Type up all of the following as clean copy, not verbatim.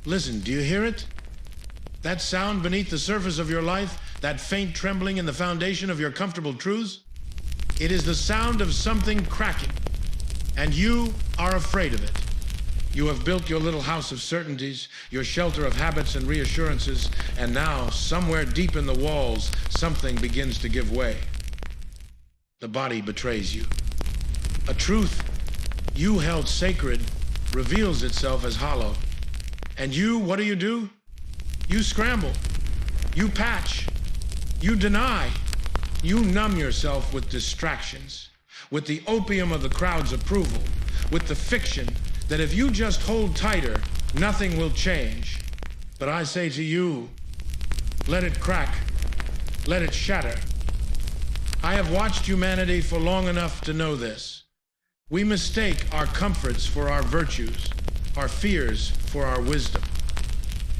Listen, do you hear it? That sound beneath the surface of your life, that faint trembling in the foundation of your comfortable truths? It is the sound of something cracking, and you are afraid of it. You have built your little house of certainties, your shelter of habits and reassurances, and now, somewhere deep in the walls, something begins to give way. The body betrays you. A truth you held sacred reveals itself as hollow. And you, what do? You scramble. You patch. You deny. You numb yourself with distractions, with the opium of the crowd's approval, with the fiction that if you just hold tighter, nothing will change. But I say to you, let it crack. Let it shatter. I have watched humanity for long enough to know this. We mistake our comforts for our virtues, our fears for our wisdom.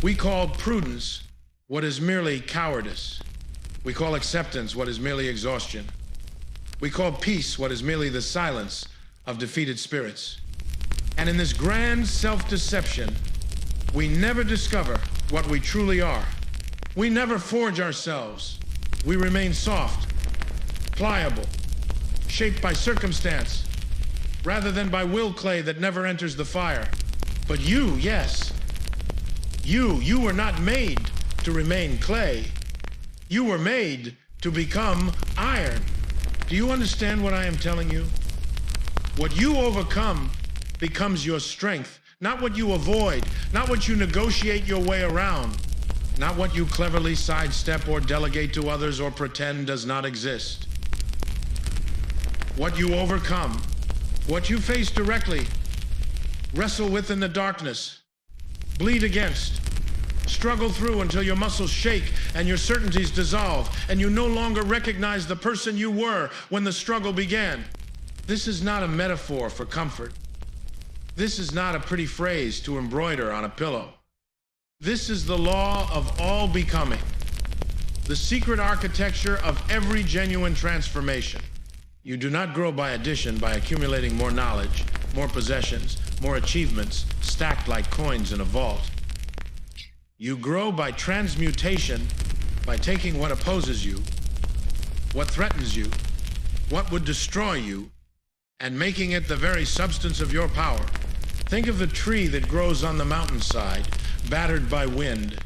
We call prudence what is merely cowardice. We call acceptance what is merely exhaustion. We call peace what is merely the silence of defeated spirits. And in this grand self-deception, we never discover what we truly are. We never forge ourselves. We remain soft, pliable, shaped by circumstance, rather than by will clay that never enters the fire. But you, yes, you were not made to remain clay. You were made to become iron. Do you understand what I am telling you? What you overcome becomes your strength, not what you avoid, not what you negotiate your way around, not what you cleverly sidestep or delegate to others or pretend does not exist. What you overcome, what you face directly, wrestle with in the darkness, bleed against, struggle through until your muscles shake and your certainties dissolve and you no longer recognize the person you were when the struggle began. This is not a metaphor for comfort. This is not a pretty phrase to embroider on a pillow. This is the law of all becoming, the secret architecture of every genuine transformation. You do not grow by addition, by accumulating more knowledge, more possessions, more achievements, stacked like coins in a vault. You grow by transmutation, by taking what opposes you, what threatens you, what would destroy you, and making it the very substance of your power. Think of the tree that grows on the mountainside, battered by wind.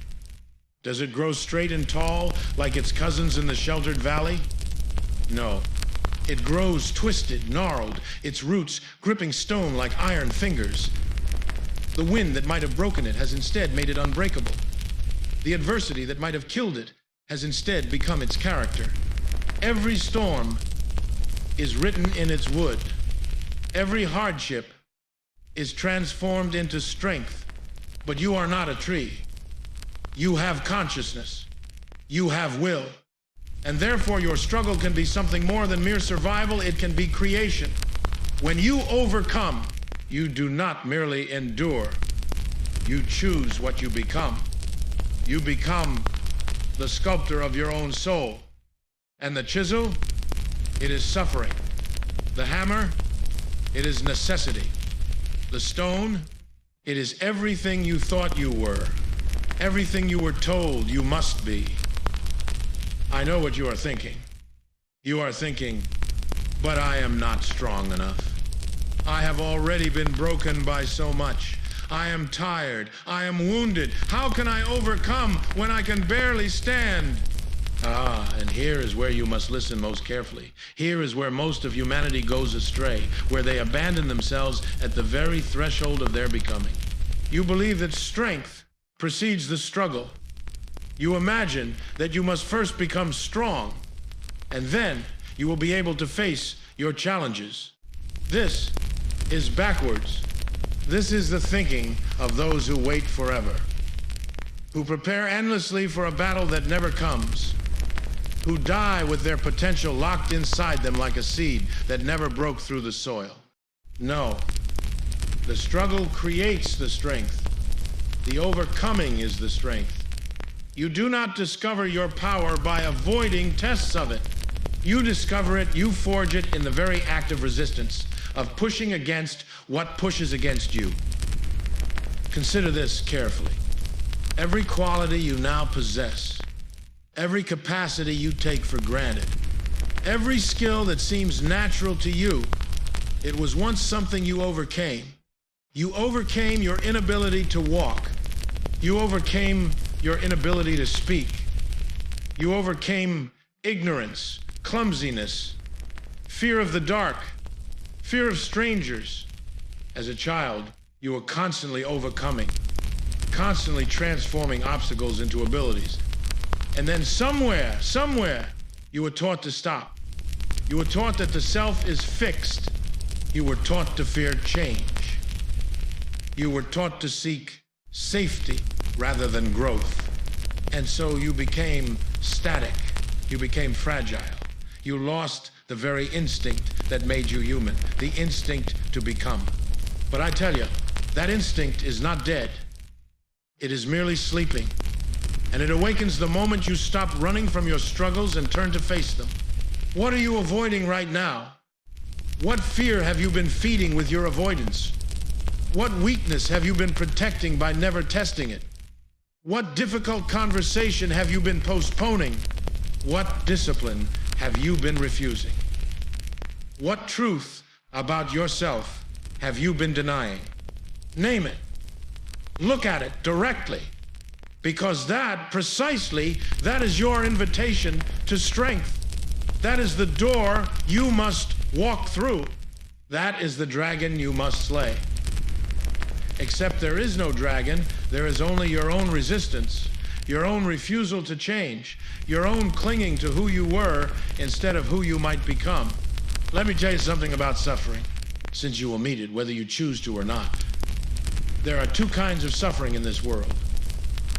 Does it grow straight and tall like its cousins in the sheltered valley? No. It grows twisted, gnarled, its roots gripping stone like iron fingers. The wind that might have broken it has instead made it unbreakable. The adversity that might have killed it has instead become its character. Every storm is written in its wood. Every hardship is transformed into strength. But you are not a tree. You have consciousness. You have will. And therefore your struggle can be something more than mere survival. It can be creation. When you overcome, you do not merely endure. You choose what you become. You become the sculptor of your own soul. And the chisel, it is suffering. The hammer, it is necessity. The stone, it is everything you thought you were, everything you were told you must be. I know what you are thinking. You are thinking, but I am not strong enough. I have already been broken by so much. I am tired. I am wounded. How can I overcome when I can barely stand? And here is where you must listen most carefully. Here is where most of humanity goes astray, where they abandon themselves at the very threshold of their becoming. You believe that strength precedes the struggle. You imagine that you must first become strong, and then you will be able to face your challenges. This is backwards. This is the thinking of those who wait forever, who prepare endlessly for a battle that never comes, who die with their potential locked inside them like a seed that never broke through the soil. No, the struggle creates the strength. The overcoming is the strength. You do not discover your power by avoiding tests of it. You discover it, you forge it in the very act of resistance, of pushing against what pushes against you. Consider this carefully. every quality you now possess, every capacity you take for granted, every skill that seems natural to you, it was once something you overcame. You overcame your inability to walk. You overcame your inability to speak. You overcame ignorance, clumsiness, fear of the dark, fear of strangers. As a child, you were constantly overcoming, constantly transforming obstacles into abilities. And then somewhere, you were taught to stop. You were taught that the self is fixed. You were taught to fear change. You were taught to seek safety rather than growth. And so you became static. You became fragile. You lost the very instinct that made you human, the instinct to become. But I tell you, that instinct is not dead. It is merely sleeping. And it awakens the moment you stop running from your struggles and turn to face them. What are you avoiding right now? What fear have you been feeding with your avoidance? What weakness have you been protecting by never testing it? What difficult conversation have you been postponing? What discipline have you been refusing? What truth about yourself have you been denying? Name it. Look at it directly. Because precisely, that is your invitation to strength. That is the door you must walk through. That is the dragon you must slay. Except there is no dragon, there is only your own resistance, your own refusal to change, your own clinging to who you were instead of who you might become. Let me tell you something about suffering, since you will meet it, whether you choose to or not. There are two kinds of suffering in this world.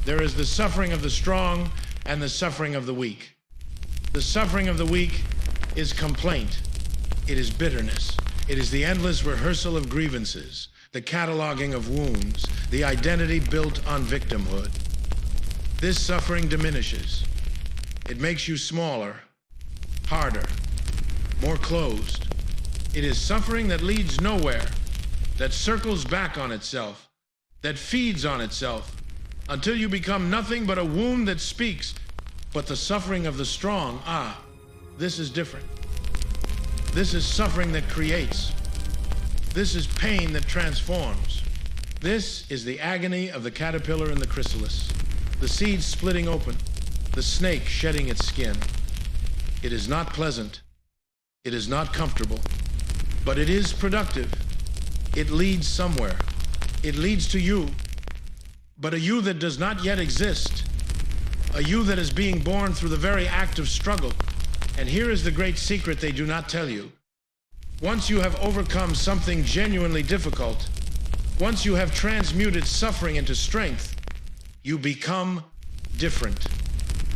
There is the suffering of the strong and the suffering of the weak. The suffering of the weak is complaint. It is bitterness. It is the endless rehearsal of grievances, the cataloging of wounds, the identity built on victimhood. This suffering diminishes. It makes you smaller, harder, more closed. It is suffering that leads nowhere, that circles back on itself, that feeds on itself, until you become nothing but a wound that speaks. But the suffering of the strong, this is different. This is suffering that creates. This is pain that transforms. This is the agony of the caterpillar in the chrysalis, the seed splitting open, the snake shedding its skin. It is not pleasant. It is not comfortable, but it is productive. It leads somewhere. It leads to you, but a you that does not yet exist, a you that is being born through the very act of struggle. And here is the great secret they do not tell you. Once you have overcome something genuinely difficult, once you have transmuted suffering into strength, you become different.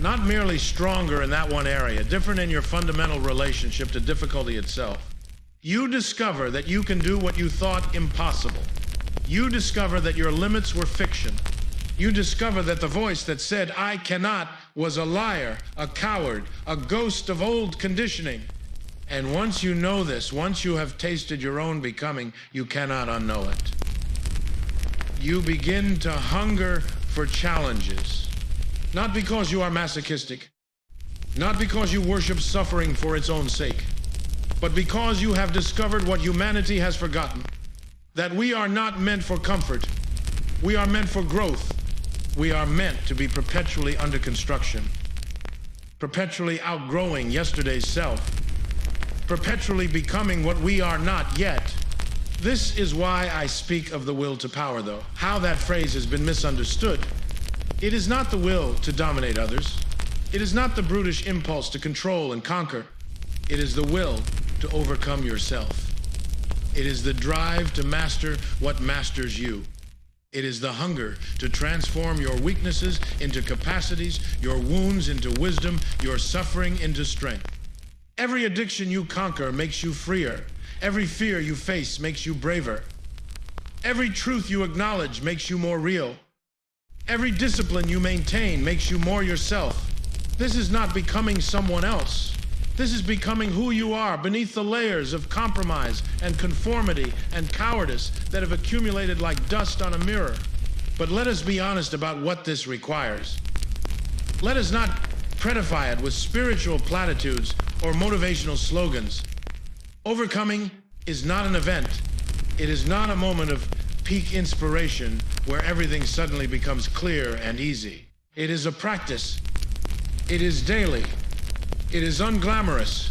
Not merely stronger in that one area, different in your fundamental relationship to difficulty itself. You discover that you can do what you thought impossible. You discover that your limits were fiction. You discover that the voice that said, "I cannot," was a liar, a coward, a ghost of old conditioning. And once you know this, once you have tasted your own becoming, you cannot unknow it. You begin to hunger for challenges, not because you are masochistic, not because you worship suffering for its own sake, but because you have discovered what humanity has forgotten, that we are not meant for comfort. We are meant for growth. We are meant to be perpetually under construction, perpetually outgrowing yesterday's self, perpetually becoming what we are not yet. This is why I speak of the will to power, though. How that phrase has been misunderstood. It is not the will to dominate others. It is not the brutish impulse to control and conquer. It is the will to overcome yourself. It is the drive to master what masters you. It is the hunger to transform your weaknesses into capacities, your wounds into wisdom, your suffering into strength. Every addiction you conquer makes you freer. Every fear you face makes you braver. Every truth you acknowledge makes you more real. Every discipline you maintain makes you more yourself. This is not becoming someone else. This is becoming who you are beneath the layers of compromise and conformity and cowardice that have accumulated like dust on a mirror. But let us be honest about what this requires. Let us not predify it with spiritual platitudes or motivational slogans. Overcoming is not an event. It is not a moment of peak inspiration where everything suddenly becomes clear and easy. It is a practice. It is daily. It is unglamorous.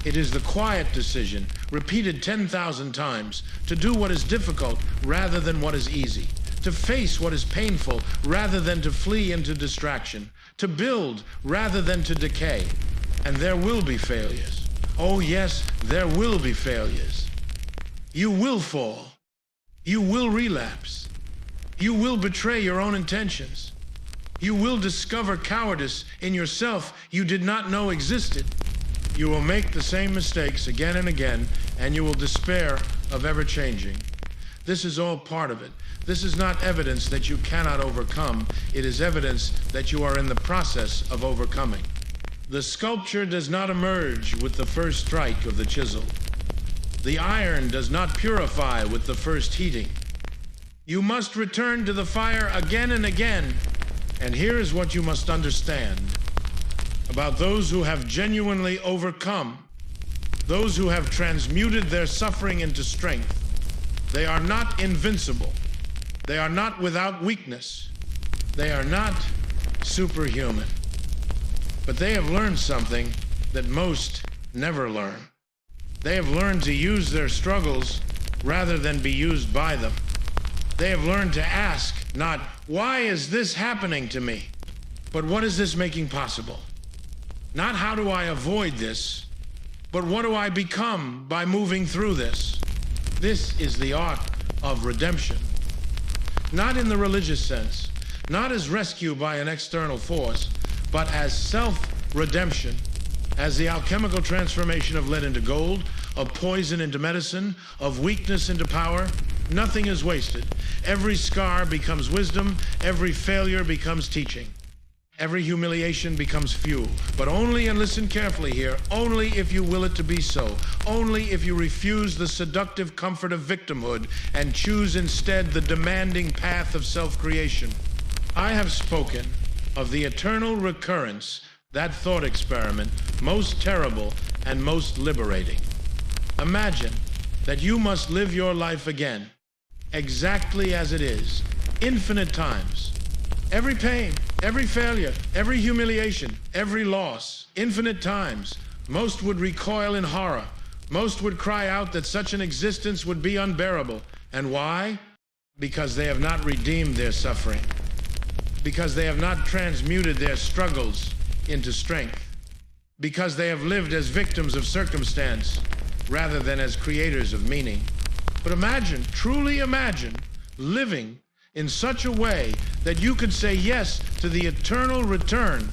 It is the quiet decision, repeated 10,000 times, to do what is difficult rather than what is easy, to face what is painful rather than to flee into distraction, to build rather than to decay. And there will be failures. Oh yes, there will be failures. You will fall. You will relapse. You will betray your own intentions. You will discover cowardice in yourself you did not know existed. You will make the same mistakes again and again, and you will despair of ever changing. This is all part of it. This is not evidence that you cannot overcome. It is evidence that you are in the process of overcoming. The sculpture does not emerge with the first strike of the chisel. The iron does not purify with the first heating. You must return to the fire again and again. And here is what you must understand about those who have genuinely overcome, those who have transmuted their suffering into strength. They are not invincible. They are not without weakness. They are not superhuman. But they have learned something that most never learn. They have learned to use their struggles rather than be used by them. They have learned to ask, not, why is this happening to me? But what is this making possible? Not how do I avoid this, but what do I become by moving through this? This is the art of redemption. Not in the religious sense, not as rescue by an external force, but as self-redemption, as the alchemical transformation of lead into gold, of poison into medicine, of weakness into power. Nothing is wasted. Every scar becomes wisdom. Every failure becomes teaching. Every humiliation becomes fuel. But only, and listen carefully here, only if you will it to be so. Only if you refuse the seductive comfort of victimhood and choose instead the demanding path of self-creation. I have spoken of the eternal recurrence, that thought experiment, most terrible and most liberating. Imagine that you must live your life again, exactly as it is, infinite times. Every pain, every failure, every humiliation, every loss, infinite times. Most would recoil in horror. Most would cry out that such an existence would be unbearable. And why? Because they have not redeemed their suffering. Because they have not transmuted their struggles into strength. Because they have lived as victims of circumstance rather than as creators of meaning. But imagine, truly imagine, living in such a way that you could say yes to the eternal return,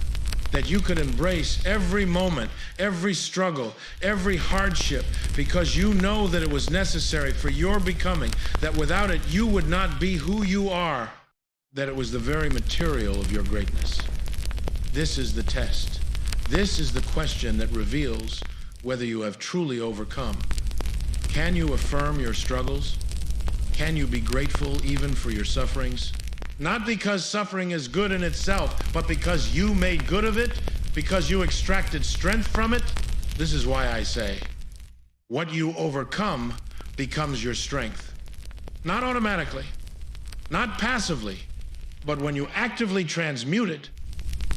that you could embrace every moment, every struggle, every hardship, because you know that it was necessary for your becoming, that without it you would not be who you are, that it was the very material of your greatness. This is the test. This is the question that reveals whether you have truly overcome. Can you affirm your struggles? Can you be grateful even for your sufferings? Not because suffering is good in itself, but because you made good of it, because you extracted strength from it. This is why I say, what you overcome becomes your strength. Not automatically, not passively, but when you actively transmute it,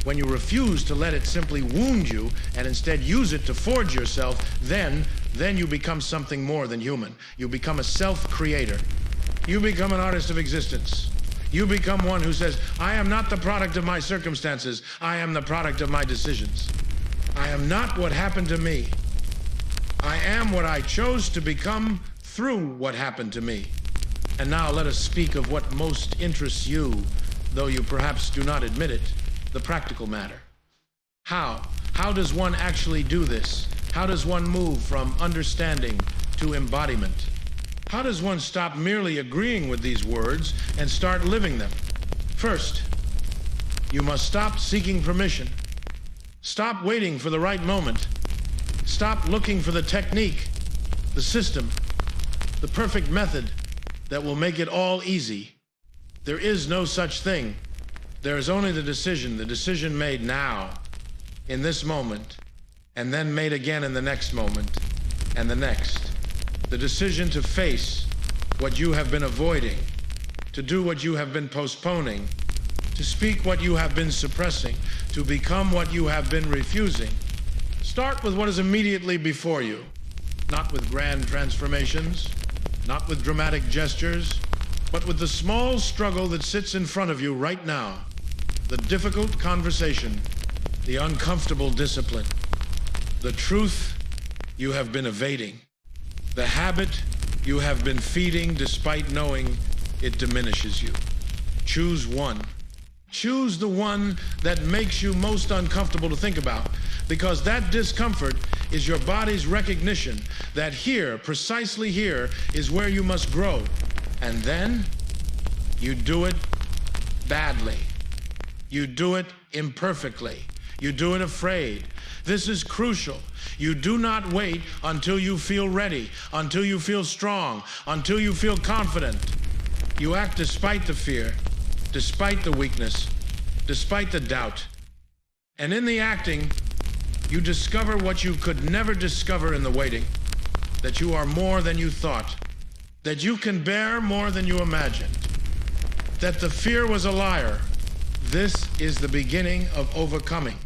when you refuse to let it simply wound you and instead use it to forge yourself, then you become something more than human. You become a self-creator. You become an artist of existence. You become one who says, I am not the product of my circumstances. I am the product of my decisions. I am not what happened to me. I am what I chose to become through what happened to me. And now let us speak of what most interests you, though you perhaps do not admit it, the practical matter. How? How does one actually do this? How does one move from understanding to embodiment? How does one stop merely agreeing with these words and start living them? First, you must stop seeking permission. Stop waiting for the right moment. Stop looking for the technique, the system, the perfect method that will make it all easy. There is no such thing. There is only the decision made now, in this moment, and then made again in the next moment, and the next. The decision to face what you have been avoiding, to do what you have been postponing, to speak what you have been suppressing, to become what you have been refusing. Start with what is immediately before you, not with grand transformations, not with dramatic gestures, but with the small struggle that sits in front of you right now, the difficult conversation, the uncomfortable discipline, the truth you have been evading, the habit you have been feeding despite knowing it diminishes you. Choose one. Choose the one that makes you most uncomfortable to think about, because that discomfort is your body's recognition that here, precisely here, is where you must grow. And then you do it badly. You do it imperfectly. You do it afraid. This is crucial. You do not wait until you feel ready, until you feel strong, until you feel confident. You act despite the fear, despite the weakness, despite the doubt. And in the acting, you discover what you could never discover in the waiting, that you are more than you thought, that you can bear more than you imagined, that the fear was a liar. This is the beginning of overcoming,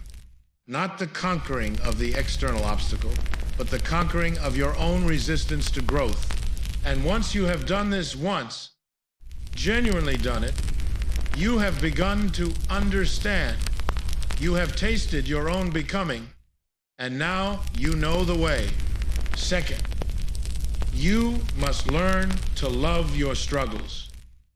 not the conquering of the external obstacle, but the conquering of your own resistance to growth. And once you have done this once, genuinely done it, you have begun to understand. You have tasted your own becoming, and now you know the way. Second, you must learn to love your struggles.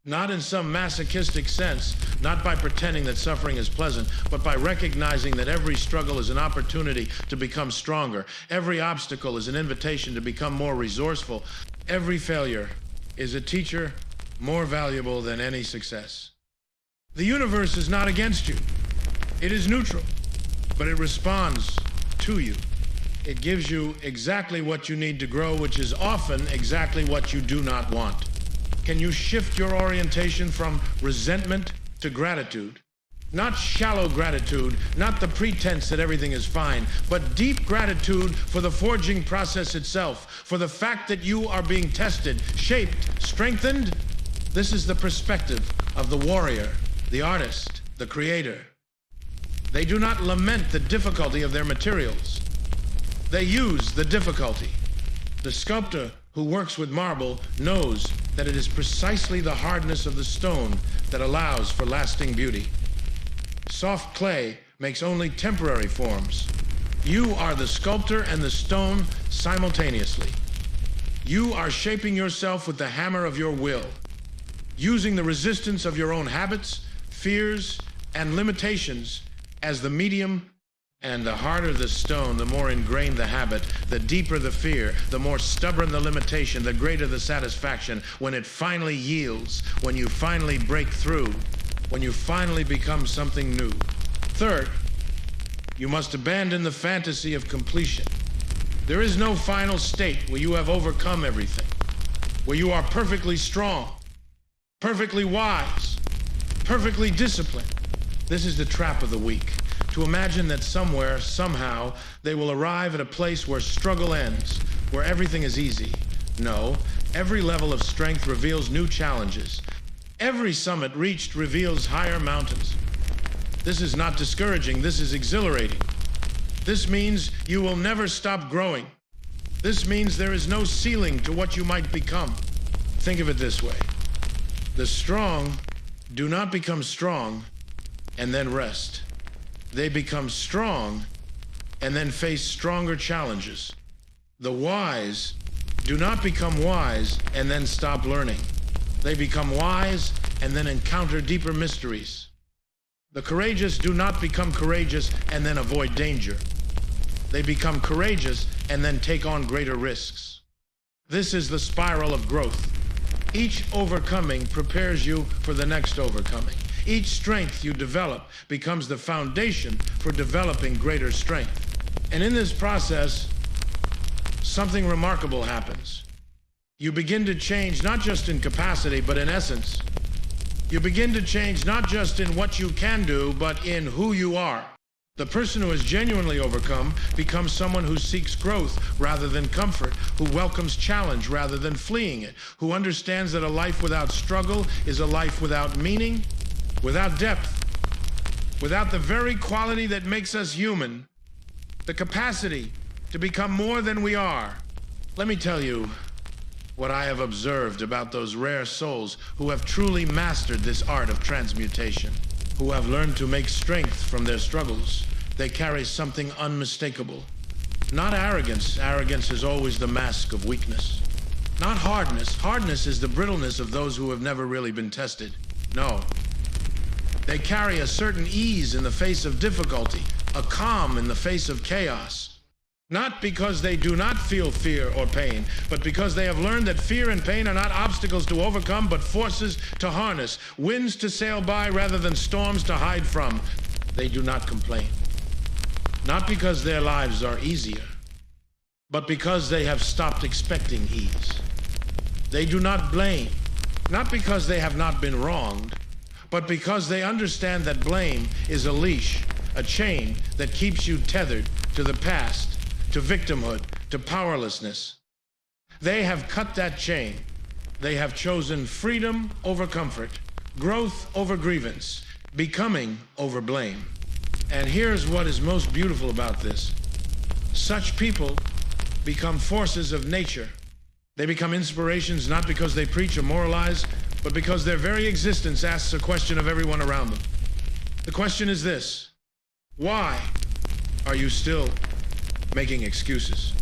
Not in some masochistic sense, not by pretending that suffering is pleasant, but by recognizing that every struggle is an opportunity to become stronger. Every obstacle is an invitation to become more resourceful. Every failure is a teacher more valuable than any success. The universe is not against you. It is neutral, but it responds to you. It gives you exactly what you need to grow, which is often exactly what you do not want. Can you shift your orientation from resentment to gratitude? Not shallow gratitude, not the pretense that everything is fine, but deep gratitude for the forging process itself, for the fact that you are being tested, shaped, strengthened. This is the perspective of the warrior, the artist, the creator. They do not lament the difficulty of their materials. They use the difficulty. The sculptor who works with marble knows that it is precisely the hardness of the stone that allows for lasting beauty. Soft clay makes only temporary forms. You are the sculptor and the stone simultaneously. You are shaping yourself with the hammer of your will, using the resistance of your own habits, fears, and limitations as the medium. And the harder the stone, the more ingrained the habit, the deeper the fear, the more stubborn the limitation, the greater the satisfaction when it finally yields, when you finally break through, when you finally become something new. Third, you must abandon the fantasy of completion. There is no final state where you have overcome everything, where you are perfectly strong, perfectly wise, perfectly disciplined. This is the trap of the weak. To imagine that somewhere, somehow, they will arrive at a place where struggle ends, where everything is easy. No, every level of strength reveals new challenges. Every summit reached reveals higher mountains. This is not discouraging, this is exhilarating. This means you will never stop growing. This means there is no ceiling to what you might become. Think of it this way. The strong do not become strong and then rest. They become strong and then face stronger challenges. The wise do not become wise and then stop learning. They become wise and then encounter deeper mysteries. The courageous do not become courageous and then avoid danger. They become courageous and then take on greater risks. This is the spiral of growth. Each overcoming prepares you for the next overcoming. Each strength you develop becomes the foundation for developing greater strength. And in this process, something remarkable happens. You begin to change not just in capacity, but in essence. You begin to change not just in what you can do, but in who you are. The person who has genuinely overcome becomes someone who seeks growth rather than comfort, who welcomes challenge rather than fleeing it, who understands that a life without struggle is a life without meaning, without depth, without the very quality that makes us human, the capacity to become more than we are. Let me tell you what I have observed about those rare souls who have truly mastered this art of transmutation, who have learned to make strength from their struggles. They carry something unmistakable. Not arrogance. Arrogance is always the mask of weakness. Not hardness. Hardness is the brittleness of those who have never really been tested. No. They carry a certain ease in the face of difficulty, a calm in the face of chaos. Not because they do not feel fear or pain, but because they have learned that fear and pain are not obstacles to overcome, but forces to harness, winds to sail by rather than storms to hide from. They do not complain. Not because their lives are easier, but because they have stopped expecting ease. They do not blame, not because they have not been wronged, but because they understand that blame is a leash, a chain that keeps you tethered to the past, to victimhood, to powerlessness. They have cut that chain. They have chosen freedom over comfort, growth over grievance, becoming over blame. And here's what is most beautiful about this. Such people become forces of nature. They become inspirations not because they preach or moralize, but because their very existence asks a question of everyone around them. The question is this: why are you still making excuses?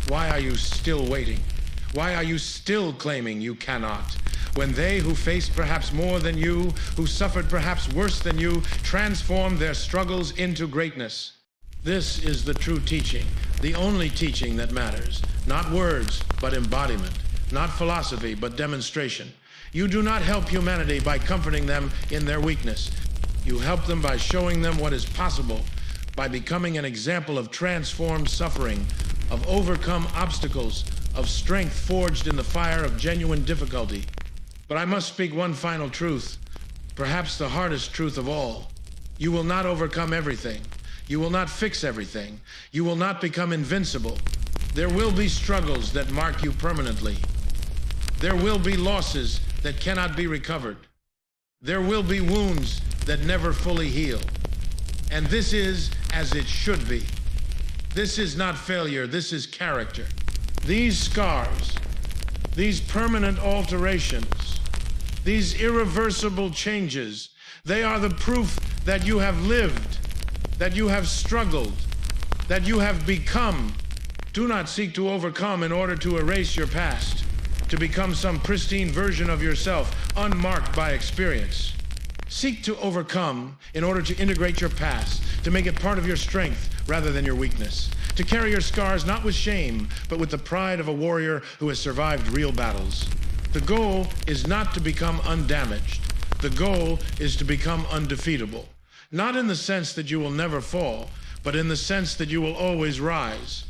Why are you still waiting? Why are you still claiming you cannot? When they who faced perhaps more than you, who suffered perhaps worse than you, transformed their struggles into greatness. This is the true teaching, the only teaching that matters. Not words, but embodiment. Not philosophy, but demonstration. You do not help humanity by comforting them in their weakness. You help them by showing them what is possible, by becoming an example of transformed suffering, of overcome obstacles, of strength forged in the fire of genuine difficulty. But I must speak one final truth, perhaps the hardest truth of all. You will not overcome everything. You will not fix everything. You will not become invincible. There will be struggles that mark you permanently. There will be losses that cannot be recovered. There will be wounds that never fully heal. And this is as it should be. This is not failure, this is character. These scars, these permanent alterations, these irreversible changes, they are the proof that you have lived, that you have struggled, that you have become. Do not seek to overcome in order to erase your past, to become some pristine version of yourself, unmarked by experience. Seek to overcome in order to integrate your past, to make it part of your strength rather than your weakness, to carry your scars not with shame, but with the pride of a warrior who has survived real battles. The goal is not to become undamaged. The goal is to become undefeatable. Not in the sense that you will never fall, but in the sense that you will always rise.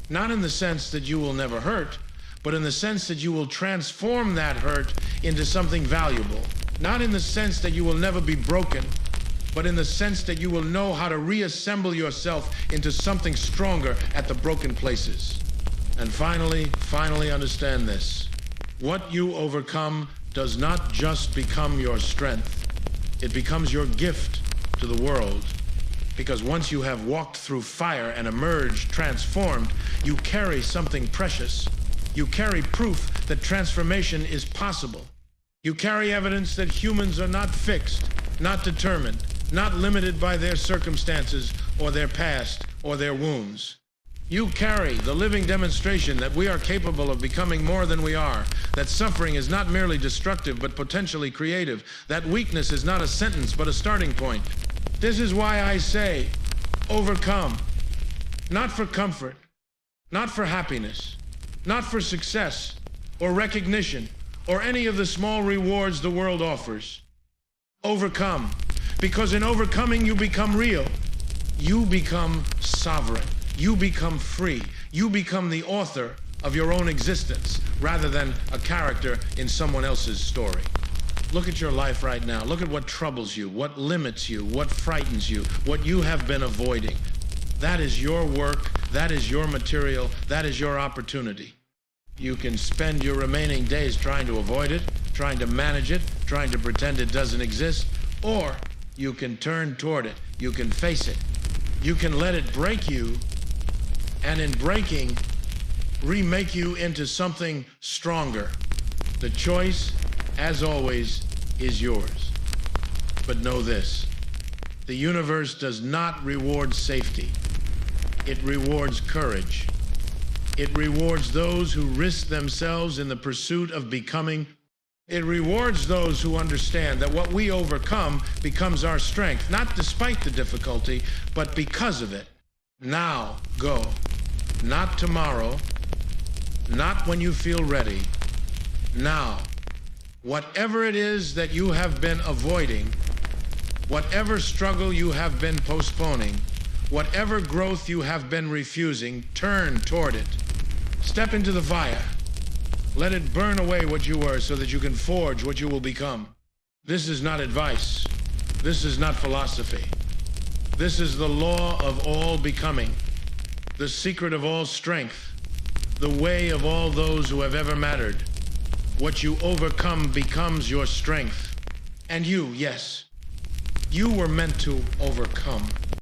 Not in the sense that you will never hurt, but in the sense that you will transform that hurt into something valuable. Not in the sense that you will never be broken, but in the sense that you will know how to reassemble yourself into something stronger at the broken places. And finally understand this. What you overcome does not just become your strength. It becomes your gift to the world. Because once you have walked through fire and emerged transformed, you carry something precious. You carry proof that transformation is possible. You carry evidence that humans are not fixed, not determined, not limited by their circumstances or their past or their wounds. You carry the living demonstration that we are capable of becoming more than we are, that suffering is not merely destructive but potentially creative, that weakness is not a sentence but a starting point. This is why I say, overcome. Not for comfort, not for happiness, not for success or recognition or any of the small rewards the world offers. Overcome, because in overcoming you become real. You become sovereign. You become free. You become the author of your own existence rather than a character in someone else's story. Look at your life right now. Look at what troubles you, what limits you, what frightens you, what you have been avoiding. That is your work, that is your material, that is your opportunity. You can spend your remaining days trying to avoid it, trying to manage it, trying to pretend it doesn't exist, or you can turn toward it. You can face it. You can let it break you, and in breaking, remake you into something stronger. The choice, as always, is yours. But know this: the universe does not reward safety. It rewards courage. It rewards those who risk themselves in the pursuit of becoming. It rewards those who understand that what we overcome becomes our strength, not despite the difficulty, but because of it. Now, go. Not tomorrow, not when you feel ready. Now, whatever it is that you have been avoiding, whatever struggle you have been postponing, whatever growth you have been refusing, turn toward it. Step into the fire. Let it burn away what you were so that you can forge what you will become. This is not advice. This is not philosophy. This is the law of all becoming, the secret of all strength, the way of all those who have ever mattered. What you overcome becomes your strength. And you, yes, you were meant to overcome.